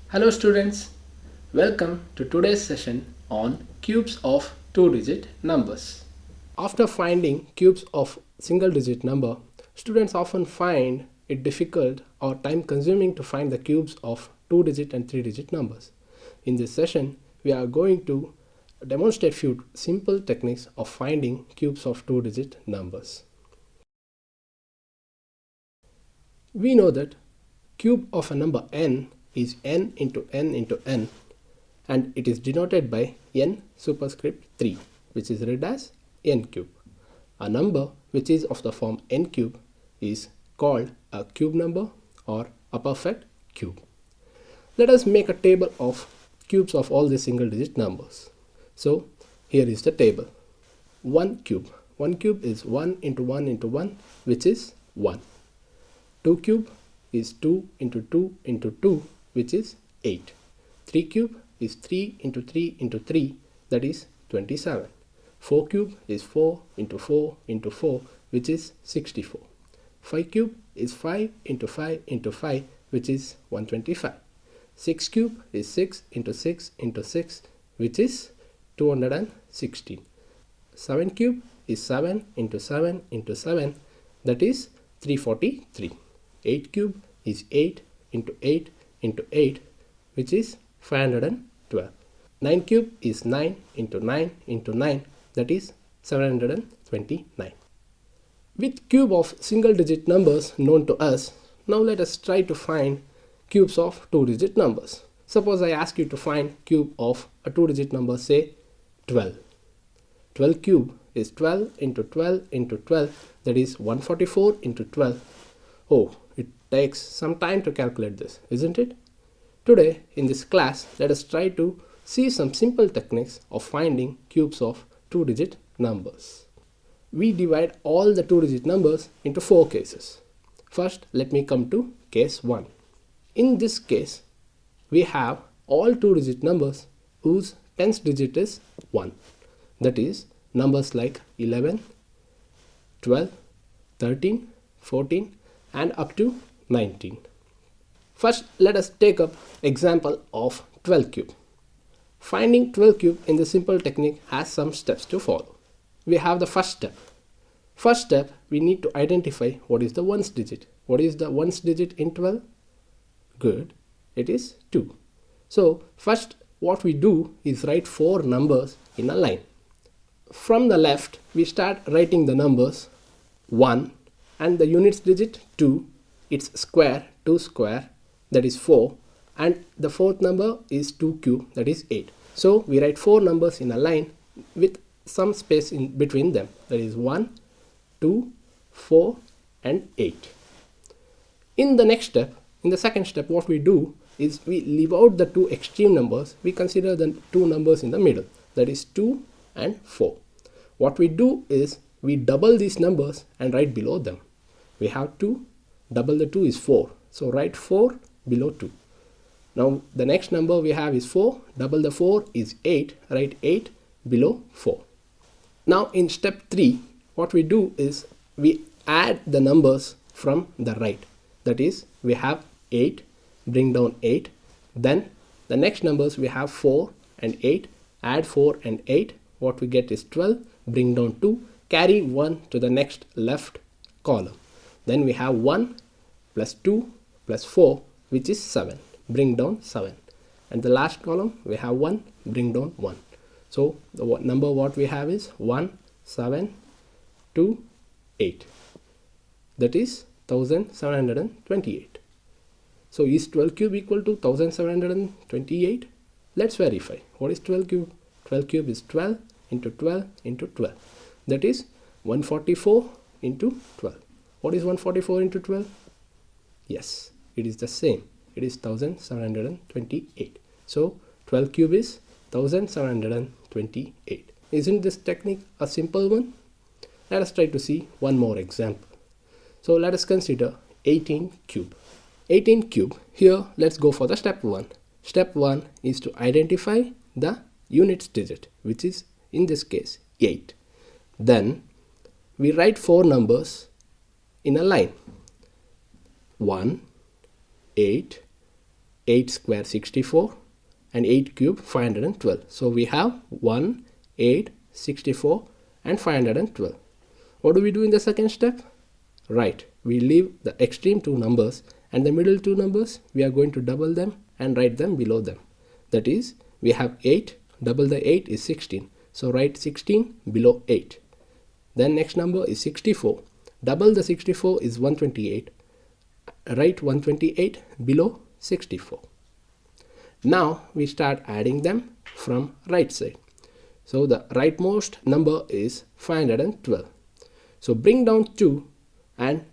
Hello students, welcome to today's session on cubes of two-digit numbers. After finding cubes of single-digit number, students often find it difficult or time-consuming to find the cubes of two-digit and three-digit numbers. In this session, we are going to demonstrate few simple techniques of finding cubes of two-digit numbers. We know that cube of a number n is n into n into n, and it is denoted by n superscript 3, which is read as n cube. A number which is of the form n cube is called a cube number or a perfect cube. Let us make a table of cubes of all the single digit numbers. So here is the table. 1 cube. 1 cube is 1 into 1 into 1, which is 1. 2 cube is 2 into 2 into 2, which is 8. 3 cube is 3 into 3 into 3, that is 27. 4 cube is 4 into 4 into 4, which is 64. 5 cube is 5 into 5 into 5, which is 125. 6 cube is 6 into 6 into 6, which is 216. 7 cube is 7 into 7 into 7, that is 343. 8 cube is 8 into 8 into 8, which is 512. 9 cube is 9 into 9 into 9, that is 729. With cube of single digit numbers known to us, now let us try to find cubes of two digit numbers. Suppose I ask you to find cube of a two digit number, say 12. 12 cube is 12 into 12 into 12, that is 144 into 12. Oh, it takes some time to calculate this, isn't it? Today in this class, let us try to see some simple techniques of finding cubes of two-digit numbers. We divide all the two-digit numbers into 4 cases. First, let me come to case 1. In this case, we have all two-digit numbers whose tens digit is 1. That is, numbers like 11, 12, 13, 14, and up to 19. First, let us take up example of 12 cube. Finding 12 cube in the simple technique has some steps to follow. We have the first step. First step, we need to identify what is the ones digit. What is the ones digit in 12? Good, it is 2. So first what we do is write 4 numbers in a line. From the left, we start writing the numbers 1 and the units digit 2, its square 2 square, that is 4, and the fourth number is 2 cube, that is 8. So we write 4 numbers in a line with some space in between them, that is 1, 2, 4 and 8. In the next step, in the second step, what we do is we leave out the 2 extreme numbers. We consider the 2 numbers in the middle, that is 2 and 4. What we do is we double these numbers and write below them. We have 2, double the 2 is 4, so write 4 below 2. Now the next number we have is 4, double the 4 is 8, write 8 below 4. Now in step 3, what we do is we add the numbers from the right. That is, we have 8, bring down 8, then the next numbers we have 4 and 8, add 4 and 8, what we get is 12, bring down 2, carry 1 to the next left column. Then we have 1 plus 2 plus 4, which is 7, bring down 7, and the last column we have 1, bring down 1. So the number what we have is 1, 7, 2, 8, that is 1728. So is 12 cube equal to 1728? Let's verify. What is 12 cube? 12 cube is 12 into 12 into 12, that is 144 into 12. What is 144 into 12? Yes, it is the same. It is 1728. So 12 cube is 1728. Isn't this technique a simple one? Let us try to see one more example. So let us consider 18 cube. 18 cube. Here let's go for the step 1. Step 1 is to identify the units digit, which is in this case 8. Then we write 4 numbers in a line. 1, 8, 8 square 64 and 8 cube 512. So we have 1, 8, 64 and 512. What do we do in the second step? Right, we leave the extreme two numbers and the middle two numbers, we are going to double them and write them below them. That is, we have 8, double the 8 is 16. So write 16 below 8. Then next number is 64. Double the 64 is 128. Write 128 below 64. Now we start adding them from right side. So the rightmost number is 512. So bring down 2 and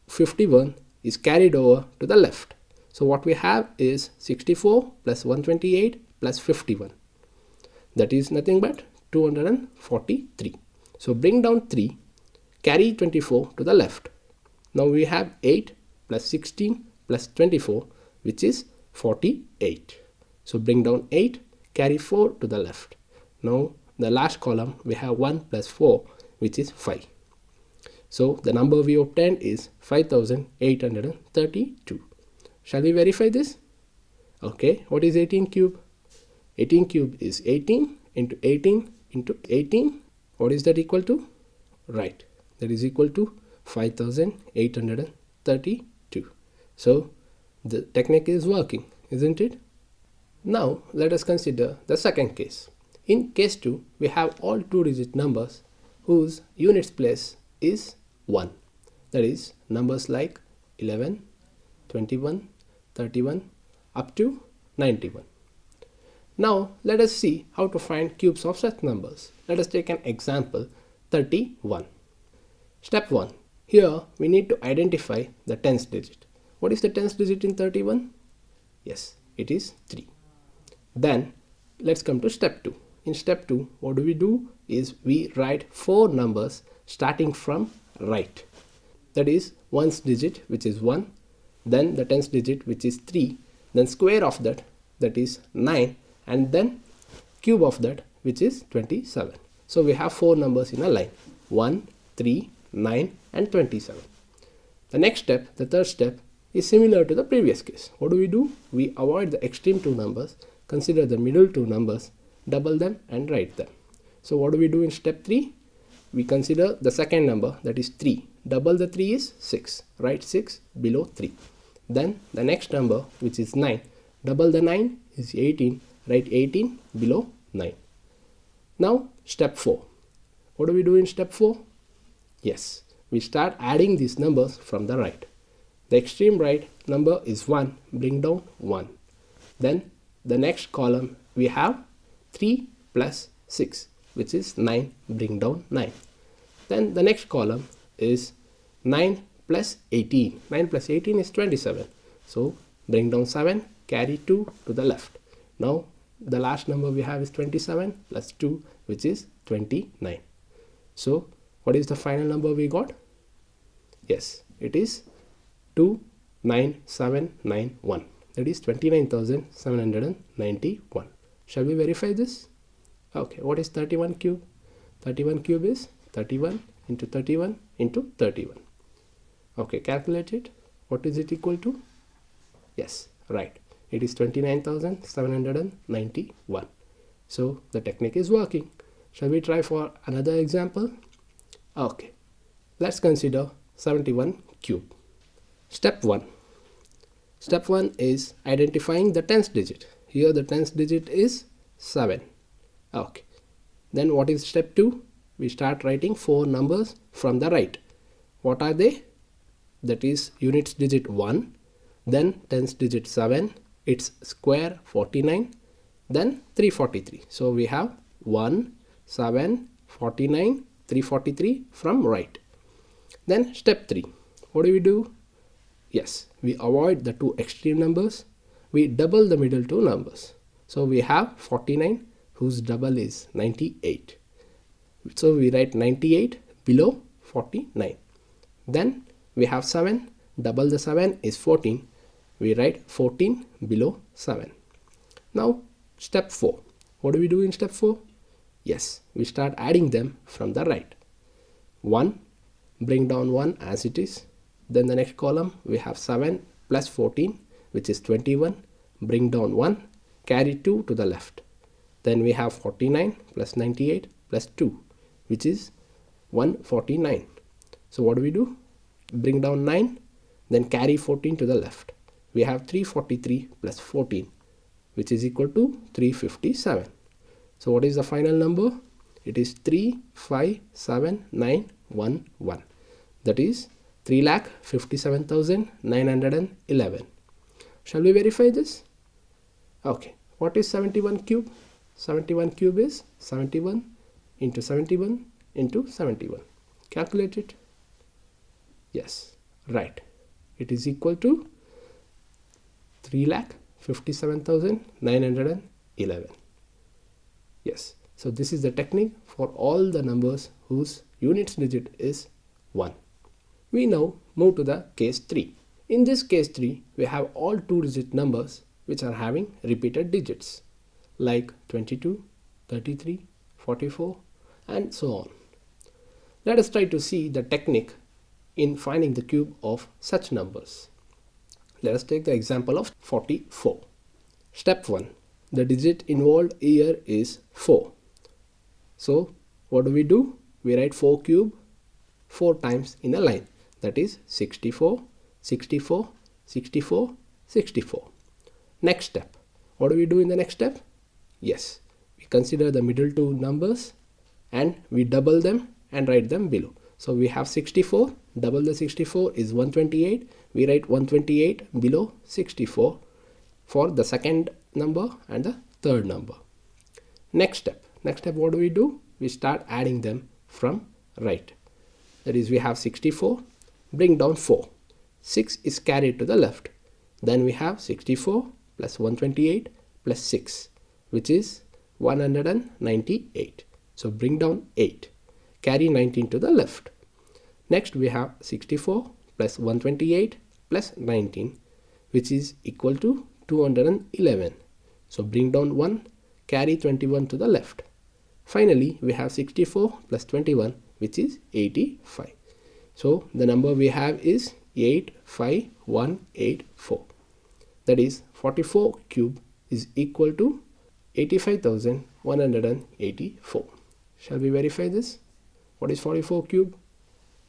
51 is carried over to the left. So what we have is 64 plus 128 plus 51. That is nothing but 243. So bring down 3, carry 24 to the left. Now we have 8 plus 16 plus 24, which is 48. So bring down 8, carry 4 to the left. Now the last column we have 1 plus 4, which is 5. So the number we obtained is 5832. Shall we verify this? Okay, what is 18 cube? 18 cube is 18 into 18 into 18. What is that equal to? Right, that is equal to 5832. So the technique is working, isn't it? Now let us consider the second case. In case 2, we have all 2-digit numbers whose units place is 1. That is numbers like 11, 21, 31 up to 91. Now let us see how to find cubes of such numbers. Let us take an example, 31. Step 1. Here we need to identify the tens digit. What is the tens digit in 31? Yes, it is 3. Then let's come to step 2. In step 2, what do? Is we write 4 numbers starting from right. That is ones digit, which is 1, then the tens digit, which is 3, then square of that, that is 9, and then cube of that, which is 27. So we have 4 numbers in a line, 1, 3, 9 and 27. The next step, the third step, is similar to the previous case. What do? We avoid the extreme two numbers, consider the middle two numbers, double them and write them. So what do we do in step 3? We consider the second number, that is 3. Double the 3 is 6. Write 6 below 3. Then the next number, which is 9. Double the 9 is 18. Write 18 below 9. Now step 4. What do we do in step 4? Yes, we start adding these numbers from the right. The extreme right number is 1. Bring down 1. Then the next column we have 3 plus 6, which is 9. Bring down 9. Then the next column is 9 plus 18. 9 plus 18 is 27. So bring down 7, carry 2 to the left. Now the last number we have is 27 plus 2, which is 29. So what is the final number we got? Yes, it is 29791. That is 29,791. Shall we verify this? Okay, what is 31 cube? 31 cube is 31 into 31 into 31. Okay, calculate it. What is it equal to? Yes, right. It is 29,791. So the technique is working. Shall we try for another example? Okay, let's consider 71 cube. Step 1. Step 1 is identifying the tens digit. Here the tens digit is 7. Okay. Then what is step 2? We start writing 4 numbers from the right. What are they? That is units digit 1, then tens digit 7, its square 49, then 343. So we have 1, 7, 49, 343 from right. Then step 3. What do? Yes, we avoid the two extreme numbers. We double the middle two numbers. So we have 49, whose double is 98. So we write 98 below 49. Then we have 7, double the 7 is 14. We write 14 below 7. Now step 4. What do we do in step 4? Yes, we start adding them from the right. 1, bring down 1 as it is. Then the next column we have 7 plus 14, which is 21. bring down 1, carry 2 to the left. Then we have 49 plus 98 plus 2, which is 149. So what do we do? Bring down 9, then carry 14 to the left. We have 343 plus 14, which is equal to 357. So what is the final number? It is 357,911. That is 3,57,911. Shall we verify this? Okay. What is 71 cube? 71 cube is 71 into 71 into 71. Calculate it. Yes, right. It is equal to 3,57,911. Yes. So this is the technique for all the numbers whose units digit is 1. We now move to the case 3. In this case 3, we have all 2-digit numbers which are having repeated digits like 22, 33, 44 and so on. Let us try to see the technique in finding the cube of such numbers. Let us take the example of 44. Step 1. The digit involved here is 4. So what do? We write 4 cube 4 times in a line. That is 64, 64, 64, 64. Next step. What do we do in the next step? Yes, we consider the middle two numbers and we double them and write them below. So we have 64, double the 64 is 128. We write 128 below 64 for the second number and the third number. Next step. What do? We start adding them from right. That is, we have 64, bring down 4. 6 is carried to the left. Then we have 64 plus 128 plus 6, which is 198. So bring down 8. Carry 19 to the left. Next we have 64 plus 128 plus 19, which is equal to 211. So bring down 1, carry 21 to the left. Finally we have 64 plus 21, which is 85. So the number we have is 85184. That is 44 cube is equal to 85,184. Shall we verify this? What is 44 cube?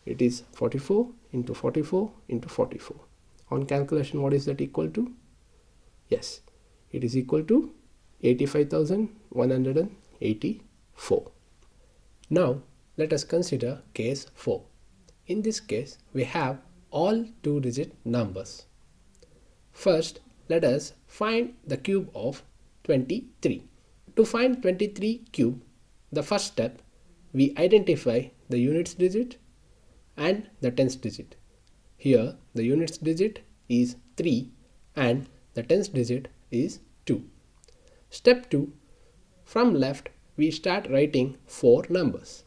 It is 44 into 44 into 44. On calculation, what is that equal to? Yes, it is equal to 85,184. Now let us consider case 4. In this case, we have all 2-digit numbers. First, let us find the cube of 23. To find 23 cube, the first step, we identify the units digit and the tens digit. Here the units digit is 3 and the tens digit is 2. Step 2, from left we start writing 4 numbers.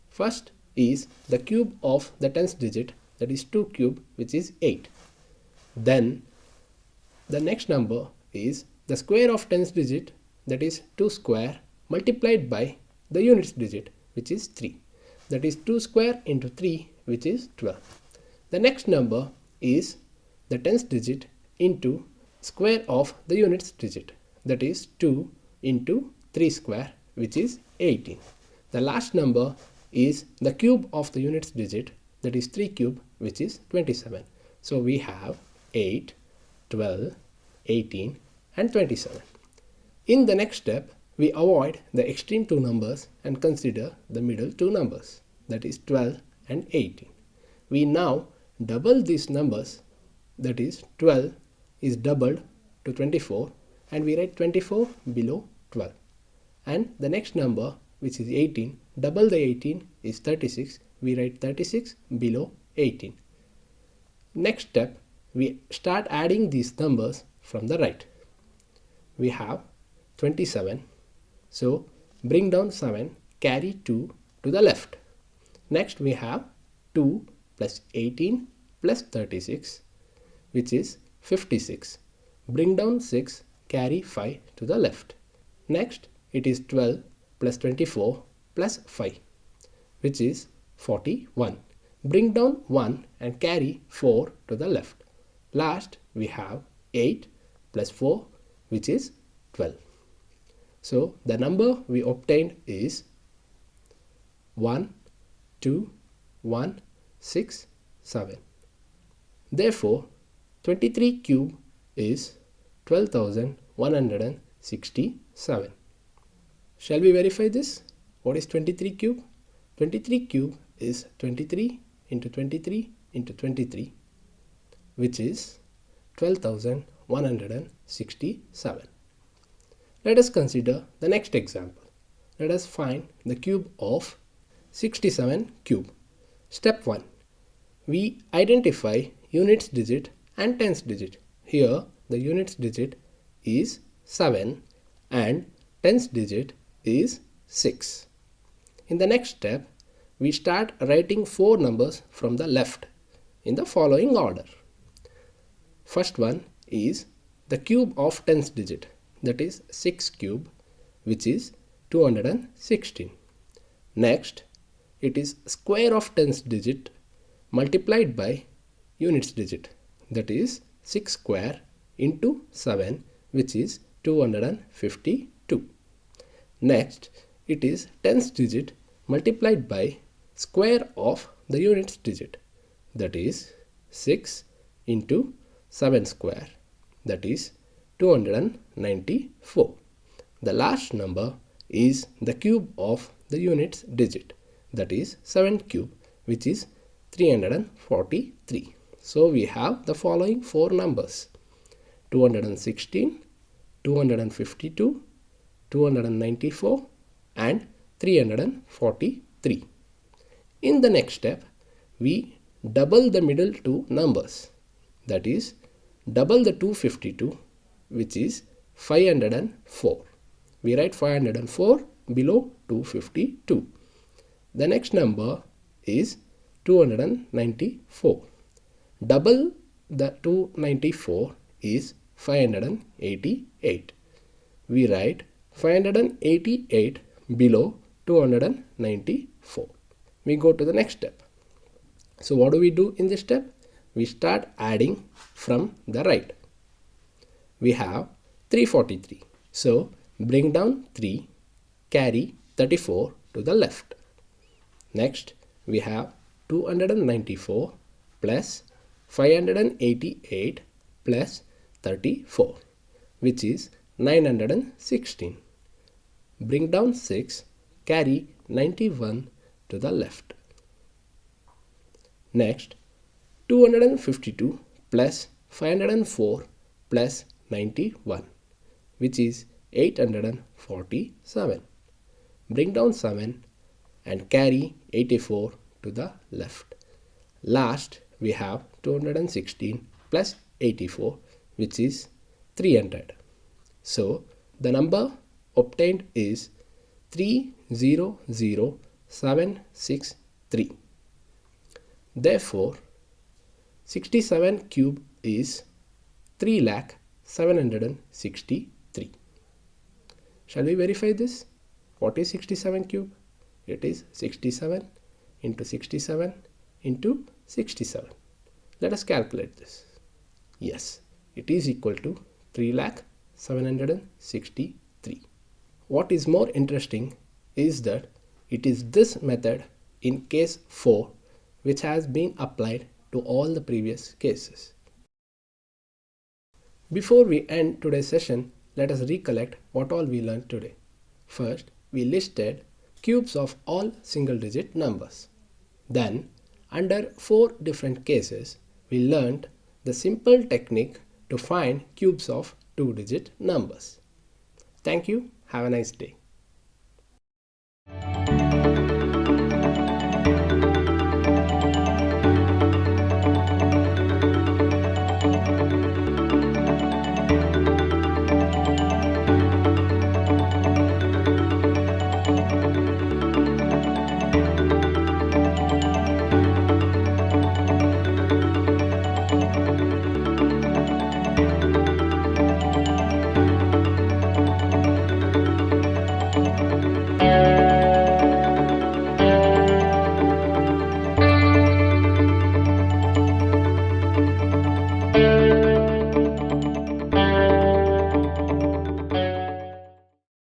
First is the cube of the tens digit, that is 2 cube, which is 8. Then the next number is the square of tens digit, that is 2 square multiplied by the units digit, which is 3. That is 2 square into 3, which is 12. The next number is the tens digit into square of the units digit, that is 2 into 3 square, which is 18. The last number is the cube of the units digit, that is 3 cube, which is 27. So we have 8, 12, 18 and 27. In the next step, we avoid the extreme two numbers and consider the middle two numbers, that is 12 and 18. We now double these numbers, that is 12 is doubled to 24 and we write 24 below 12. And the next number, which is 18, double the 18 is 36, we write 36 below 18. Next step, we start adding these numbers from the right. We have 27, so bring down 7, carry 2 to the left. Next we have 2 plus 18 plus 36, which is 56. Bring down 6, carry 5 to the left. Next it is 12 plus 24 plus 5, which is 41. Bring down 1 and carry 4 to the left. Last we have 8 plus 4 which is 12. So the number we obtained is 1, 2, 1, 6, 7. Therefore, 23 cube is 12,167. Shall we verify this? What is 23 cube? 23 cube is 23 into 23 into 23, which is 12,167. Let us consider the next example. Let us find the cube of 67 cube. Step 1. We identify units digit and tens digit. Here the units digit is 7 and tens digit is 6. In the next step, we start writing 4 numbers from the left in the following order. First one is the cube of tens digit, that is 6 cube, which is 216. Next, it is square of tens digit multiplied by units digit, that is 6 square into 7, which is 252. Next, it is tens digit multiplied by square of the units digit, that is 6 into 7 square, that is 294. The last number is the cube of the units digit, that is 7 cube, which is 343. So we have the following 4 numbers: 216, 252, 294 and 343. In the next step, we double the middle 2 numbers, that is double the 252, which is 504. We write 504 below 252. The next number is 294. Double the 294 is 588. We write 588 below 294. We go to the next step. So what do we do in this step? We start adding from the right. We have 343. So bring down 3, carry 34 to the left. Next, we have 294 plus 588 plus 34, which is 916. Bring down 6, carry 91 to the left. Next, 252 plus 504 plus 91, which is 847. Bring down 7 and carry 84 to the left. Last, we have 216 plus 84, which is 300. So the number obtained is 300763. Therefore, 67 cube is 3,763,000. Shall we verify this? What is 67 cube? It is 67 into 67 into 67. Let us calculate this. Yes, it is equal to 3,763,000. What is more interesting is that it is this method in case 4 which has been applied to all the previous cases. Before we end today's session, let us recollect what all we learned today. First, we listed cubes of all single-digit numbers. Then, under 4 different cases, we learned the simple technique to find cubes of 2-digit numbers. Thank you. Have a nice day.